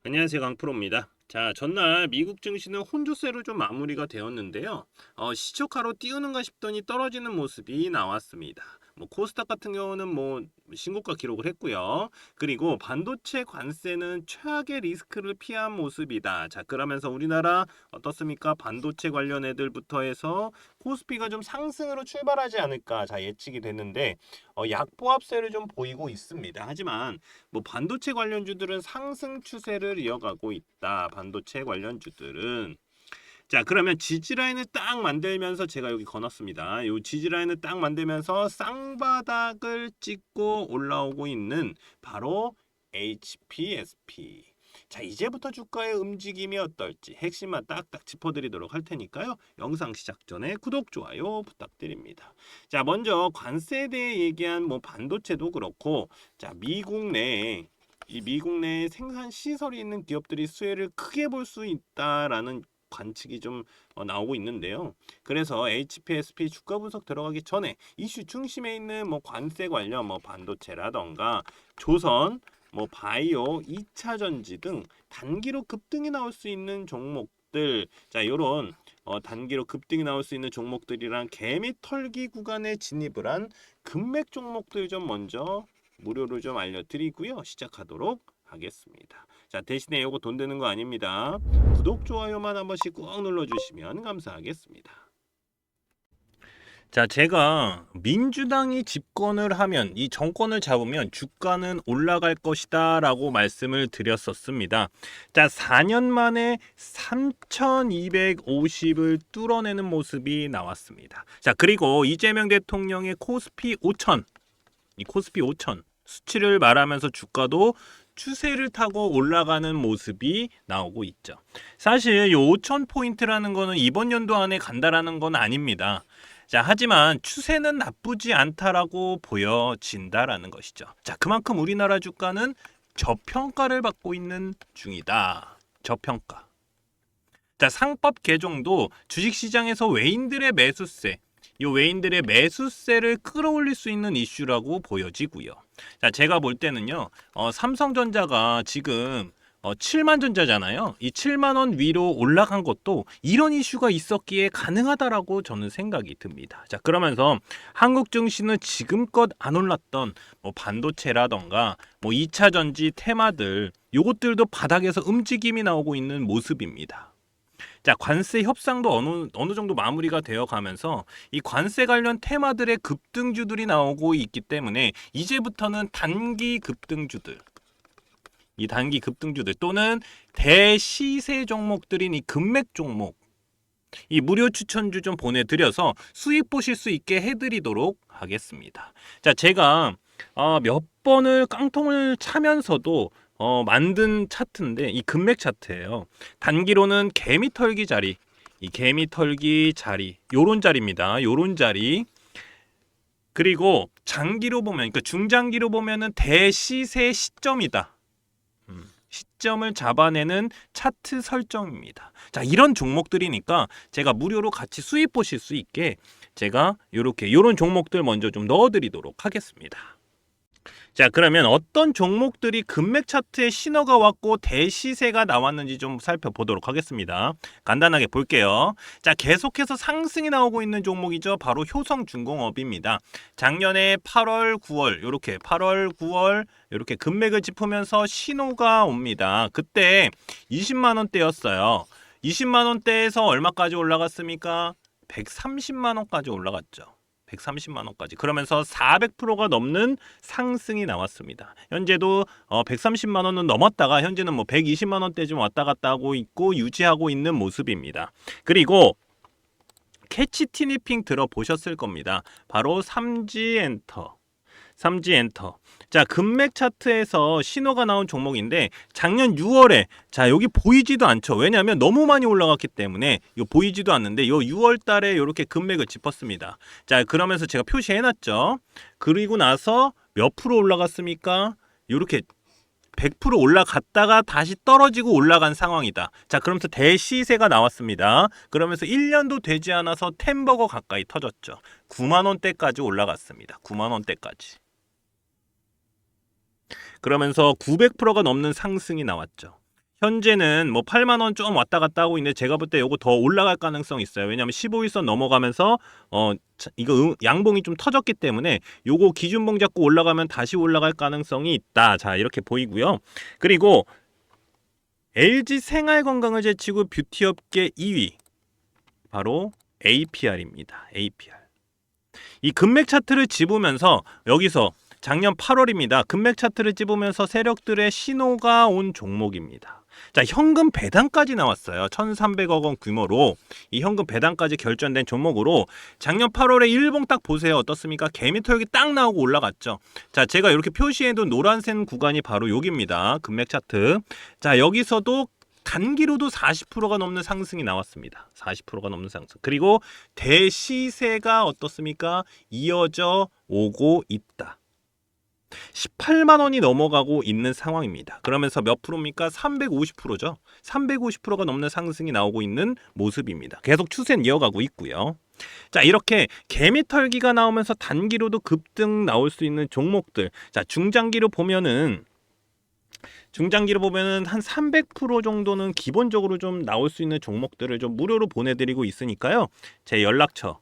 안녕하세요, 강프로입니다. 자, 전날 미국 증시는 혼조세로 좀 마무리가 되었는데요. 시초가로 띄우는가 싶더니 떨어지는 모습이 나왔습니다. 코스닥 같은 경우는 신고가 기록을 했고요. 그리고 반도체 관세는 최악의 리스크를 피한 모습이다. 자, 그러면서 우리나라 어떻습니까? 반도체 관련 애들부터 해서 코스피가 좀 상승으로 출발하지 않을까, 자, 예측이 됐는데 약보합세를 좀 보이고 있습니다. 하지만 반도체 관련주들은 상승 추세를 이어가고 있다. 반도체 관련주들은. 자, 그러면 지지라인을 딱 만들면서 제가 여기 거놨습니다. 이 지지라인을 딱 만들면서 쌍바닥을 찍고 올라오고 있는 바로 HPSP. 자, 이제부터 주가의 움직임이 어떨지 핵심만 딱딱 짚어드리도록 할 테니까요. 영상 시작 전에 구독, 좋아요 부탁드립니다. 자, 먼저 관세에 대해 얘기한 반도체도 그렇고, 자, 미국 내에 생산 시설이 있는 기업들이 수혜를 크게 볼 수 있다라는 관측이 좀 나오고 있는데요. 그래서 HPSP 주가 분석 들어가기 전에 이슈 중심에 있는 관세 관련 반도체라던가 조선, 바이오, 2차 전지 등 단기로 급등이 나올 수 있는 종목들, 자, 요런 단기로 급등이 나올 수 있는 종목들이랑 개미 털기 구간에 진입을 한 금맥 종목들 좀 먼저 무료로 좀 알려드리고요. 시작하도록 하겠습니다. 자, 대신에 요거 돈 드는 거 아닙니다. 구독, 좋아요만 한 번씩 꾹 눌러주시면 감사하겠습니다. 자, 제가 민주당이 집권을 하면, 이 정권을 잡으면 주가는 올라갈 것이다 라고 말씀을 드렸었습니다. 자, 4년 만에 3250을 뚫어내는 모습이 나왔습니다. 자, 그리고 이재명 대통령의 코스피 5000, 이 코스피 5000 수치를 말하면서 주가도 추세를 타고 올라가는 모습이 나오고 있죠. 사실 이 5000포인트라는 거는 이번 연도 안에 간다라는 건 아닙니다. 자, 하지만 추세는 나쁘지 않다라고 보여진다라는 것이죠. 자, 그만큼 우리나라 주가는 저평가를 받고 있는 중이다. 저평가. 자, 상법 개정도 주식시장에서 이 외인들의 매수세를 끌어올릴 수 있는 이슈라고 보여지고요. 자, 제가 볼 때는요, 삼성전자가 지금 7만 전자잖아요. 이 7만 원 위로 올라간 것도 이런 이슈가 있었기에 가능하다라고 저는 생각이 듭니다. 자, 그러면서 한국 증시는 지금껏 안 올랐던 반도체라던가 2차 전지 테마들, 요것들도 바닥에서 움직임이 나오고 있는 모습입니다. 자, 관세 협상도 어느 정도 마무리가 되어 가면서 이 관세 관련 테마들의 급등주들이 나오고 있기 때문에 이제부터는 단기 급등주들 또는 대시세 종목들인 이 금맥 종목, 이 무료 추천주 좀 보내드려서 수익 보실 수 있게 해드리도록 하겠습니다. 자, 제가 몇 번을 깡통을 차면서도 만든 차트인데, 이 금맥 차트예요. 단기로는 개미털기 자리, 이 개미털기 자리, 요런 자리입니다. 요런 자리. 그리고 장기로 보면, 그러니까 중장기로 보면은 대시세 시점이다. 시점을 잡아내는 차트 설정입니다. 자, 이런 종목들이니까 제가 무료로 같이 수익 보실 수 있게 제가 요런 종목들 먼저 좀 넣어드리도록 하겠습니다. 자, 그러면 어떤 종목들이 금맥 차트에 신호가 왔고 대시세가 나왔는지 좀 살펴보도록 하겠습니다. 간단하게 볼게요. 자, 계속해서 상승이 나오고 있는 종목이죠. 바로 효성중공업입니다. 작년에 8월, 9월 이렇게 8월, 9월 이렇게 금맥을 짚으면서 신호가 옵니다. 그때 20만 원대였어요. 20만 원대에서 얼마까지 올라갔습니까? 130만 원까지 올라갔죠. 130만 원까지. 그러면서 400%가 넘는 상승이 나왔습니다. 현재도 130만 원은 넘었다가 현재는 120만 원대 좀 왔다 갔다 하고 있고 유지하고 있는 모습입니다. 그리고 캐치 티니핑 들어보셨을 겁니다. 바로 삼지엔터. 자, 금맥 차트에서 신호가 나온 종목인데 작년 6월에, 자, 여기 보이지도 않죠. 왜냐하면 너무 많이 올라갔기 때문에 요 보이지도 않는데 요 6월 달에 이렇게 금맥을 짚었습니다. 자, 그러면서 제가 표시해놨죠. 그리고 나서 몇 프로 올라갔습니까? 이렇게 100% 올라갔다가 다시 떨어지고 올라간 상황이다. 자, 그러면서 대시세가 나왔습니다. 그러면서 1년도 되지 않아서 템버거 가까이 터졌죠. 9만 원대까지 올라갔습니다. 9만 원대까지. 그러면서 900%가 넘는 상승이 나왔죠. 현재는 뭐 8만 원 좀 왔다 갔다 하고 있는데 제가 볼 때 요거 더 올라갈 가능성이 있어요. 왜냐하면 15일선 넘어가면서 이거 양봉이 좀 터졌기 때문에 요거 기준봉 잡고 올라가면 다시 올라갈 가능성이 있다. 자, 이렇게 보이고요. 그리고 LG 생활건강을 제치고 뷰티업계 2위 바로 APR입니다. APR. 이 금맥 차트를 집으면서 여기서 작년 8월입니다. 금맥 차트를 집으면서 세력들의 신호가 온 종목입니다. 자, 현금 배당까지 나왔어요. 1,300억 원 규모로 이 현금 배당까지 결정된 종목으로 작년 8월에 일봉 딱 보세요. 어떻습니까? 개미털기 딱 나오고 올라갔죠. 자, 제가 이렇게 표시해둔 노란색 구간이 바로 여기입니다. 금맥 차트. 자, 여기서도 단기로도 40%가 넘는 상승이 나왔습니다. 40%가 넘는 상승. 그리고 대시세가 어떻습니까? 이어져 오고 있다. 18만 원이 넘어가고 있는 상황입니다. 그러면서 몇 프로입니까? 350%죠. 350%가 넘는 상승이 나오고 있는 모습입니다. 계속 추세는 이어가고 있고요. 자, 이렇게 개미털기가 나오면서 단기로도 급등 나올 수 있는 종목들. 자, 중장기로 보면은 한 300% 정도는 기본적으로 좀 나올 수 있는 종목들을 좀 무료로 보내드리고 있으니까요. 제 연락처.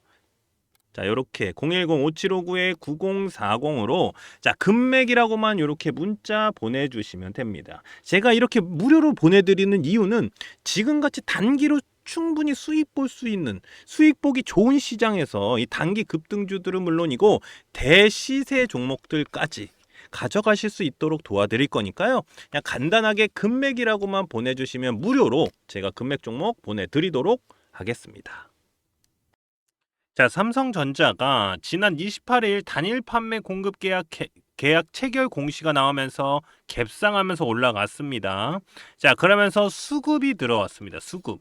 자, 요렇게 010-5759-9040으로 자, 금맥이라고만 요렇게 문자 보내주시면 됩니다. 제가 이렇게 무료로 보내드리는 이유는 지금같이 단기로 충분히 수익 볼 수 있는 수익 보기 좋은 시장에서 이 단기 급등주들은 물론이고 대시세 종목들까지 가져가실 수 있도록 도와드릴 거니까요. 그냥 간단하게 금맥이라고만 보내주시면 무료로 제가 금맥 종목 보내드리도록 하겠습니다. 자, 삼성전자가 지난 28일 단일 판매 공급 계약 체결 공시가 나오면서 갭상하면서 올라갔습니다. 자, 그러면서 수급이 들어왔습니다. 수급.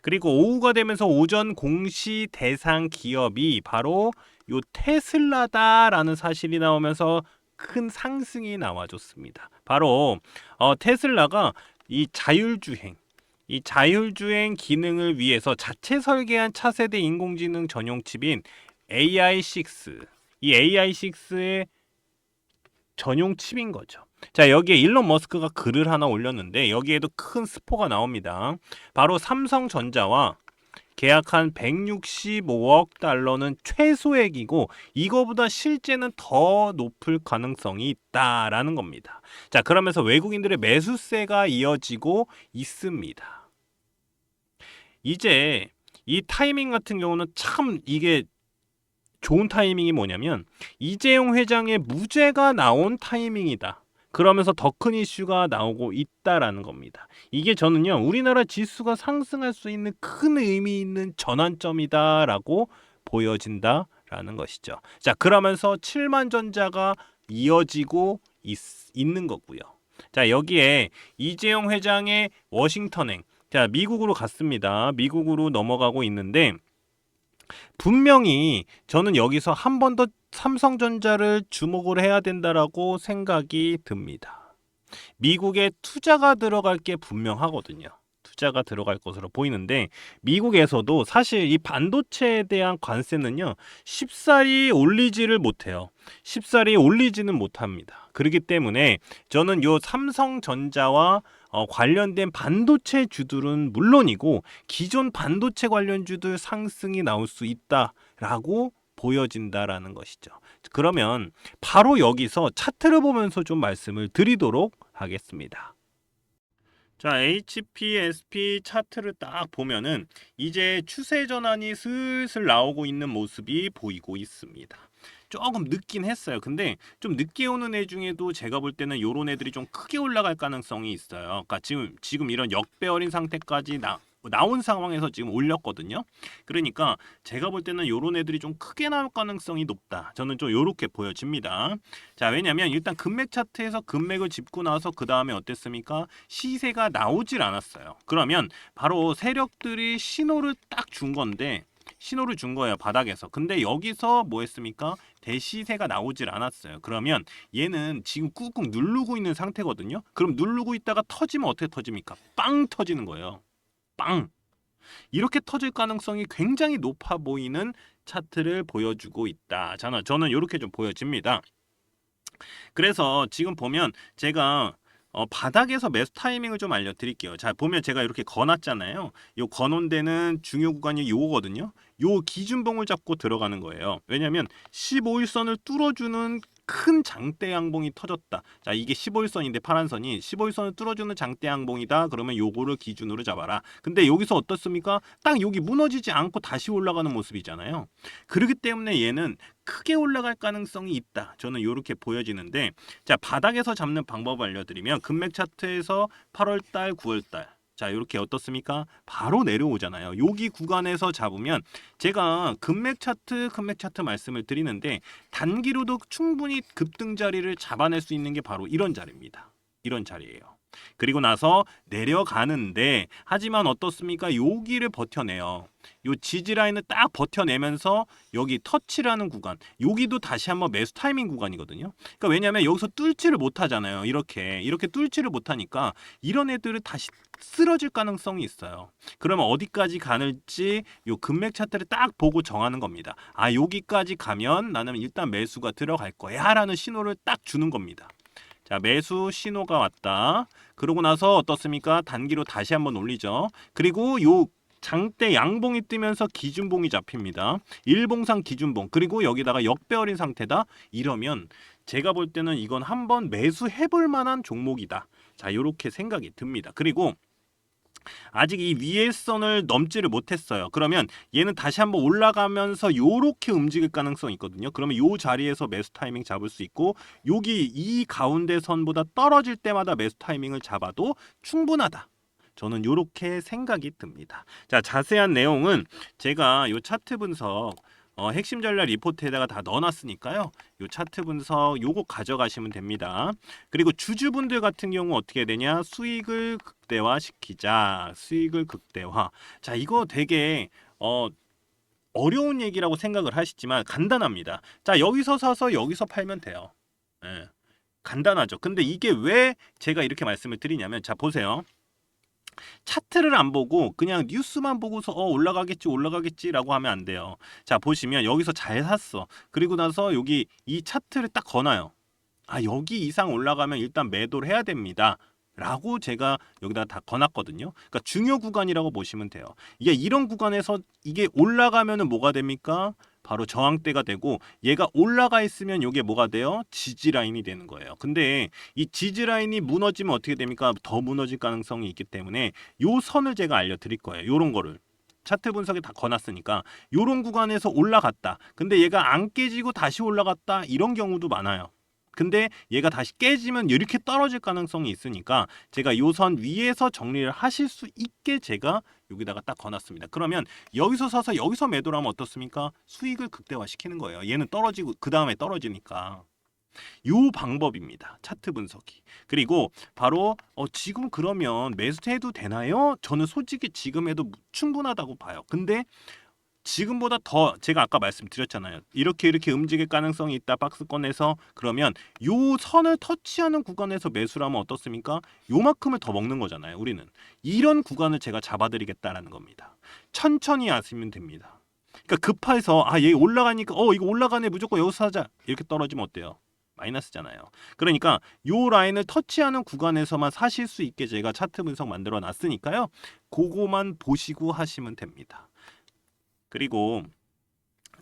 그리고 오후가 되면서 오전 공시 대상 기업이 바로 요 테슬라다라는 사실이 나오면서 큰 상승이 나와줬습니다. 바로 테슬라가 이 자율주행 기능을 위해서 자체 설계한 차세대 인공지능 전용 칩인 AI6, 이 AI6의 전용 칩인 거죠. 자, 여기에 일론 머스크가 글을 하나 올렸는데 여기에도 큰 스포가 나옵니다. 바로 삼성전자와 계약한 165억 달러는 최소액이고 이거보다 실제는 더 높을 가능성이 있다라는 겁니다. 자, 그러면서 외국인들의 매수세가 이어지고 있습니다. 이제 이 타이밍 같은 경우는 참 이게 좋은 타이밍이 뭐냐면 이재용 회장의 무죄가 나온 타이밍이다. 그러면서 더 큰 이슈가 나오고 있다라는 겁니다. 이게 저는요, 우리나라 지수가 상승할 수 있는 큰 의미 있는 전환점이다라고 보여진다라는 것이죠. 자, 그러면서 7만 전자가 이어지고 있는 거고요. 자, 여기에 이재용 회장의 워싱턴행, 자, 미국으로 갔습니다. 미국으로 넘어가고 있는데 분명히 저는 여기서 한 번 더 삼성전자를 주목을 해야 된다라고 생각이 듭니다. 미국에 투자가 들어갈 게 분명하거든요. 투자가 들어갈 것으로 보이는데 미국에서도 사실 이 반도체에 대한 관세는요, 쉽사리 올리지를 못해요. 쉽사리 올리지는 못합니다. 그렇기 때문에 저는 요 삼성전자와 관련된 반도체 주들은 물론이고 기존 반도체 관련주들 상승이 나올 수 있다라고 보여진다라는 것이죠. 그러면 바로 여기서 차트를 보면서 좀 말씀을 드리도록 하겠습니다. 자, HPSP 차트를 딱 보면은 이제 추세 전환이 슬슬 나오고 있는 모습이 보이고 있습니다. 조금 늦긴 했어요. 근데 좀 늦게 오는 애 중에도 제가 볼 때는 요런 애들이 좀 크게 올라갈 가능성이 있어요. 그러니까 지금 이런 역배열인 상태까지 나온 상황에서 지금 올렸거든요. 그러니까 제가 볼 때는 요런 애들이 좀 크게 나올 가능성이 높다. 저는 좀 요렇게 보여집니다. 자, 왜냐면 일단 금맥 차트에서 금맥을 짚고 나서 그 다음에 어땠습니까? 시세가 나오질 않았어요. 그러면 바로 세력들이 신호를 딱 준 건데 신호를 준 거예요, 바닥에서. 근데 여기서 뭐 했습니까? 대시세가 나오질 않았어요. 그러면 얘는 지금 꾹꾹 누르고 있는 상태거든요. 그럼 누르고 있다가 터지면 어떻게 터집니까? 빵 터지는 거예요. 빵! 이렇게 터질 가능성이 굉장히 높아 보이는 차트를 보여주고 있다. 저는 이렇게 좀 보여집니다. 그래서 지금 보면 제가 바닥에서 매수 타이밍을 좀 알려드릴게요. 자, 보면 제가 이렇게 거놨잖아요. 요 거놓은 데는 중요 구간이 요거거든요. 요 기준봉을 잡고 들어가는 거예요. 왜냐면 15일선을 뚫어주는 큰 장대 양봉이 터졌다. 자, 이게 15일선인데 파란 선이 15일선을 뚫어주는 장대 양봉이다. 그러면 요거를 기준으로 잡아라. 근데 여기서 어떻습니까? 딱 여기 무너지지 않고 다시 올라가는 모습이잖아요. 그렇기 때문에 얘는 크게 올라갈 가능성이 있다. 저는 이렇게 보여지는데, 자, 바닥에서 잡는 방법을 알려드리면 금맥 차트에서 8월달, 9월달, 자, 이렇게 어떻습니까? 바로 내려오잖아요. 여기 구간에서 잡으면 제가 금맥 차트 말씀을 드리는데 단기로도 충분히 급등 자리를 잡아낼 수 있는 게 바로 이런 자리입니다. 이런 자리예요. 그리고 나서 내려가는데 하지만 어떻습니까? 여기를 버텨내요. 요 지지 라인을 딱 버텨내면서 여기 터치라는 구간, 여기도 다시 한번 매수 타이밍 구간이거든요. 그러니까 왜냐하면 여기서 뚫지를 못하잖아요. 이렇게 뚫지를 못하니까 이런 애들은 다시 쓰러질 가능성이 있어요. 그러면 어디까지 가는지 요 금맥 차트를 딱 보고 정하는 겁니다. 아, 여기까지 가면 나는 일단 매수가 들어갈 거야라는 신호를 딱 주는 겁니다. 자, 매수 신호가 왔다. 그러고 나서 어떻습니까? 단기로 다시 한번 올리죠. 그리고 요 장대 양봉이 뜨면서 기준봉이 잡힙니다. 일봉상 기준봉. 그리고 여기다가 역배열인 상태다. 이러면 제가 볼 때는 이건 한번 매수해 볼 만한 종목이다. 자, 이렇게 생각이 듭니다. 그리고 아직 이 위에 선을 넘지를 못했어요. 그러면 얘는 다시 한번 올라가면서 요렇게 움직일 가능성이 있거든요. 그러면 요 자리에서 매수 타이밍 잡을 수 있고, 여기 이 가운데 선보다 떨어질 때마다 매수 타이밍을 잡아도 충분하다. 저는 요렇게 생각이 듭니다. 자, 자세한 내용은 제가 요 차트 분석 핵심 전략 리포트에다가 다 넣어놨으니까요. 요 차트 분석 요거 가져가시면 됩니다. 그리고 주주분들 같은 경우 어떻게 되냐? 수익을 극대화시키자. 수익을 극대화. 자, 이거 되게 어려운 얘기라고 생각을 하시지만 간단합니다. 자, 여기서 사서 여기서 팔면 돼요. 예, 간단하죠. 근데 이게 왜 제가 이렇게 말씀을 드리냐면, 자, 보세요. 차트를 안 보고 그냥 뉴스만 보고서 올라가겠지라고 하면 안 돼요. 자, 보시면 여기서 잘 샀어. 그리고 나서 여기 이 차트를 딱 거나요. 아, 여기 이상 올라가면 일단 매도를 해야 됩니다. 라고 제가 여기다 다 거놨거든요. 그러니까 중요 구간이라고 보시면 돼요. 이게 이런 구간에서 이게 올라가면은 뭐가 됩니까? 바로 저항대가 되고, 얘가 올라가 있으면 이게 뭐가 돼요? 지지 라인이 되는 거예요. 근데 이 지지 라인이 무너지면 어떻게 됩니까? 더 무너질 가능성이 있기 때문에 요 선을 제가 알려드릴 거예요. 요런 거를 차트 분석에 다 거놨으니까 요런 구간에서 올라갔다. 근데 얘가 안 깨지고 다시 올라갔다. 이런 경우도 많아요. 근데 얘가 다시 깨지면 이렇게 떨어질 가능성이 있으니까 제가 요 선 위에서 정리를 하실 수 있게 제가 여기다가 딱 거놨습니다. 그러면 여기서 사서 여기서 매도를 하면 어떻습니까? 수익을 극대화시키는 거예요. 얘는 떨어지고 그 다음에 떨어지니까. 요 방법입니다. 차트 분석이. 그리고 바로 지금 그러면 매수해도 되나요? 저는 솔직히 지금 해도 충분하다고 봐요. 근데 지금보다 더 제가 아까 말씀드렸잖아요. 이렇게 움직일 가능성이 있다. 박스권에서. 그러면 요 선을 터치하는 구간에서 매수를 하면 어떻습니까? 요만큼을 더 먹는 거잖아요. 우리는. 이런 구간을 제가 잡아드리겠다라는 겁니다. 천천히 하시면 됩니다. 그러니까 급해서 얘 올라가니까 이거 올라가네 무조건 여기서 사자. 이렇게 떨어지면 어때요? 마이너스잖아요. 그러니까 요 라인을 터치하는 구간에서만 사실 수 있게 제가 차트 분석 만들어 놨으니까요. 그거만 보시고 하시면 됩니다. 그리고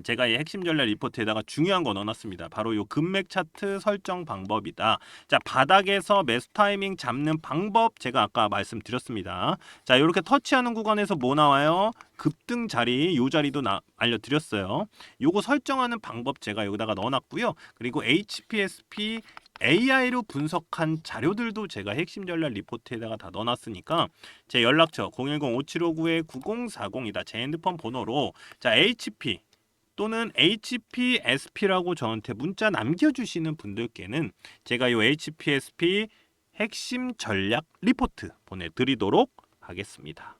제가 이 핵심 전략 리포트에다가 중요한 거 넣어놨습니다. 바로 요 금맥 차트 설정 방법이다. 자, 바닥에서 매수 타이밍 잡는 방법 제가 아까 말씀드렸습니다. 자, 이렇게 터치하는 구간에서 뭐 나와요? 급등 자리, 요 자리도 알려드렸어요. 요거 설정하는 방법 제가 여기다가 넣어놨고요. 그리고 HPSP AI로 분석한 자료들도 제가 핵심 전략 리포트에다가 다 넣어놨으니까 제 연락처 010-5759-9040이다. 제 핸드폰 번호로 자, HP 또는 HPSP라고 저한테 문자 남겨주시는 분들께는 제가 이 HPSP 핵심 전략 리포트 보내드리도록 하겠습니다.